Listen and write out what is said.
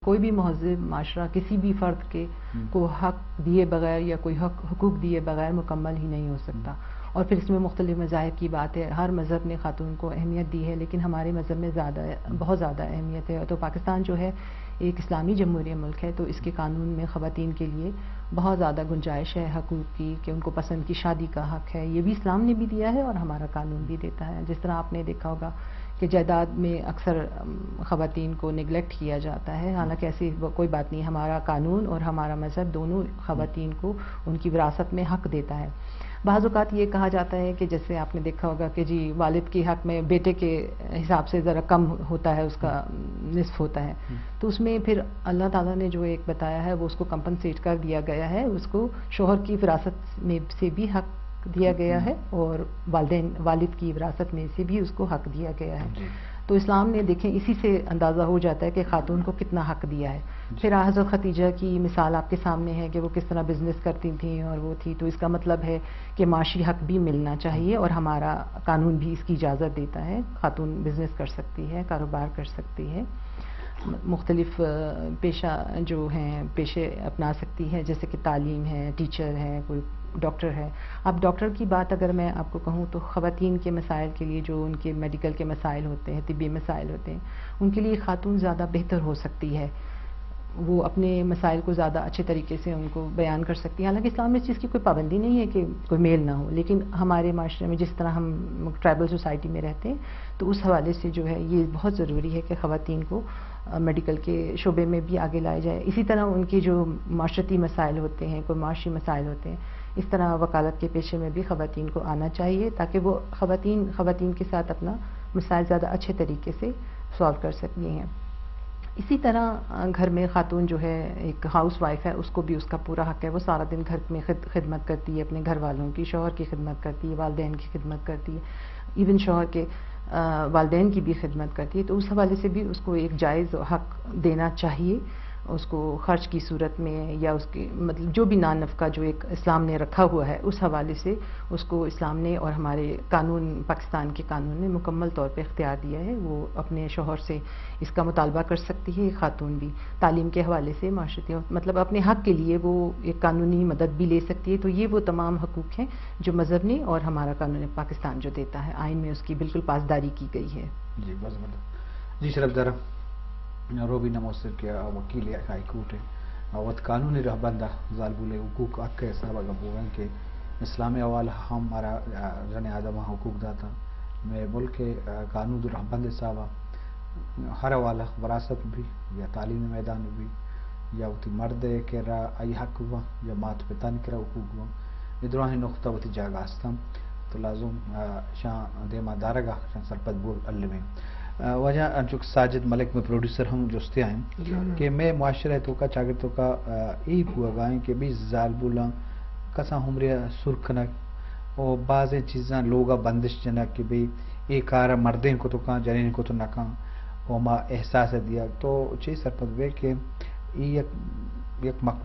کوئی بھی مہذب معاشرہ کسی بھی فرد کے کو حق دیے بغیر یا کوئی حقوق دیے بغیر مکمل ہی نہیں ہو سکتا. اور پھر اس میں مختلف مذاہب کی بات ہے. ہر مذہب نے خاتون کو اہمیت دی ہے، لیکن ہمارے مذہب میں بہت زیادہ اہمیت ہے. تو پاکستان جو ہے ایک اسلامی جمہوریہ ملک ہے، تو اس کے قانون میں خواتین کے لیے بہت زیادہ گنجائش ہے حقوق کی، کہ ان کو پسند کی شادی کا حق ہے. یہ بھی اسلام نے بھی دیا ہے اور ہمارا قانون بھی دیتا ہے. جس طرح آپ نے دیکھا ہوگا کہ جائیداد میں اکثر خواتین کو نیگلیکٹ کیا جاتا ہے، حالانکہ ایسی کوئی بات نہیں. ہمارا قانون اور ہمارا مذہب دونوں خواتین کو ان کی وراثت میں حق دیتا ہے. بعض اوقات یہ کہا جاتا ہے کہ جیسے آپ نے دیکھا ہوگا کہ جی والد کے حق میں بیٹے کے حساب سے ذرا کم ہوتا ہے، اس کا نصف ہوتا ہے. تو اس میں پھر اللہ تعالیٰ نے جو ایک بتایا ہے وہ اس کو کمپنسیٹ کر دیا گیا ہے. اس کو شوہر کی وراثت میں سے بھی حق دیا گیا ہے اور والد کی وراثت میں سے بھی اس کو حق دیا گیا ہے. تو اسلام نے دیکھیں اسی سے اندازہ ہو جاتا ہے کہ خاتون کو کتنا حق دیا ہے. پھر حضرت خدیجہ کی مثال آپ کے سامنے ہے کہ وہ کس طرح بزنس کرتی تھیں اور وہ تھی. تو اس کا مطلب ہے کہ معاشی حق بھی ملنا چاہیے اور ہمارا قانون بھی اس کی اجازت دیتا ہے. خاتون بزنس کر سکتی ہے، کاروبار کر سکتی ہے، مختلف پیشہ جو ہیں پیشے اپنا سکتی ہے، جیسے کہ تعلیم ہے، ٹیچر ہے، کوئی ڈاکٹر ہے. اب ڈاکٹر کی بات اگر میں آپ کو کہوں تو خواتین کے مسائل کے لیے جو ان کے میڈیکل کے مسائل ہوتے ہیں، طبی مسائل ہوتے ہیں، ان کے لیے خاتون زیادہ بہتر ہو سکتی ہے. وہ اپنے مسائل کو زیادہ اچھے طریقے سے ان کو بیان کر سکتی ہیں. حالانکہ اسلام میں اس چیز کی کوئی پابندی نہیں ہے کہ کوئی میل نہ ہو، لیکن ہمارے معاشرے میں جس طرح ہم ٹرائبل سوسائٹی میں رہتے ہیں تو اس حوالے سے جو ہے یہ بہت ضروری ہے کہ خواتین کو میڈیکل کے شعبے میں بھی آگے لایا جائے. اسی طرح ان کے جو معاشرتی مسائل ہوتے ہیں، کوئی معاشی مسائل ہوتے ہیں، اس طرح وکالت کے پیشے میں بھی خواتین کو آنا چاہیے تاکہ وہ خواتین کے ساتھ اپنا مسائل زیادہ اچھے طریقے سے سالو کر سکتی ہیں. اسی طرح گھر میں خاتون جو ہے ایک ہاؤس وائف ہے، اس کو بھی اس کا پورا حق ہے. وہ سارا دن گھر میں خدمت کرتی ہے، اپنے گھر والوں کی، شوہر کی خدمت کرتی ہے، والدین کی خدمت کرتی ہے، ایون شوہر کے والدین کی بھی خدمت کرتی ہے. تو اس حوالے سے بھی اس کو ایک جائز حق دینا چاہیے. اس کو خرچ کی صورت میں یا اس کے مطلب جو بھی نان نفقہ جو ایک اسلام نے رکھا ہوا ہے اس حوالے سے اس کو اسلام نے اور ہمارے قانون پاکستان کے قانون نے مکمل طور پہ اختیار دیا ہے. وہ اپنے شوہر سے اس کا مطالبہ کر سکتی ہے. خاتون بھی تعلیم کے حوالے سے معاشرتی مطلب اپنے حق کے لیے وہ ایک قانونی مدد بھی لے سکتی ہے. تو یہ وہ تمام حقوق ہیں جو مذہب نے اور ہمارا قانون پاکستان جو دیتا ہے، آئین میں اس کی بالکل پاسداری کی گئی ہے. جی بس جی شرف دارا روبینہ موثر کے وکیل ہائی کورٹ ہے وقت قانونی رہبندہ ظالب حقوق حق کے صاحب گبوئیں کہ اسلامی حوالہ ہمارا جن آدم حقوق داتا میں ملک کے قانون رہبند صاحب ہر حوالہ وراثت بھی یا تعلیمی میدان بھی یا وتی مرد کے را ای حق ہوا یا مات پتا کرا حقوق ہوا ادراہ نقطہ وتی جگہ ہستم تو لازم شاہ دیما دارگاہ شاہ سرپت بول علمیں وجہ چونکہ ساجد ملک میں پروڈیوسر ہم جوستے ہیں کہ میں معاشرہ تو کا چاگرتوں کا ای ہوا گائیں کہ بھی زال بولا کساں ہمریا سرخنک اور بعض چیزاں لوگا بندش جنک کہ بھی ایک کار مردیں کو تو کہاں جنین کو تو نہ کہاں اور ما احساس دیا تو چیز سرپت ہوئے کہ یک مقبول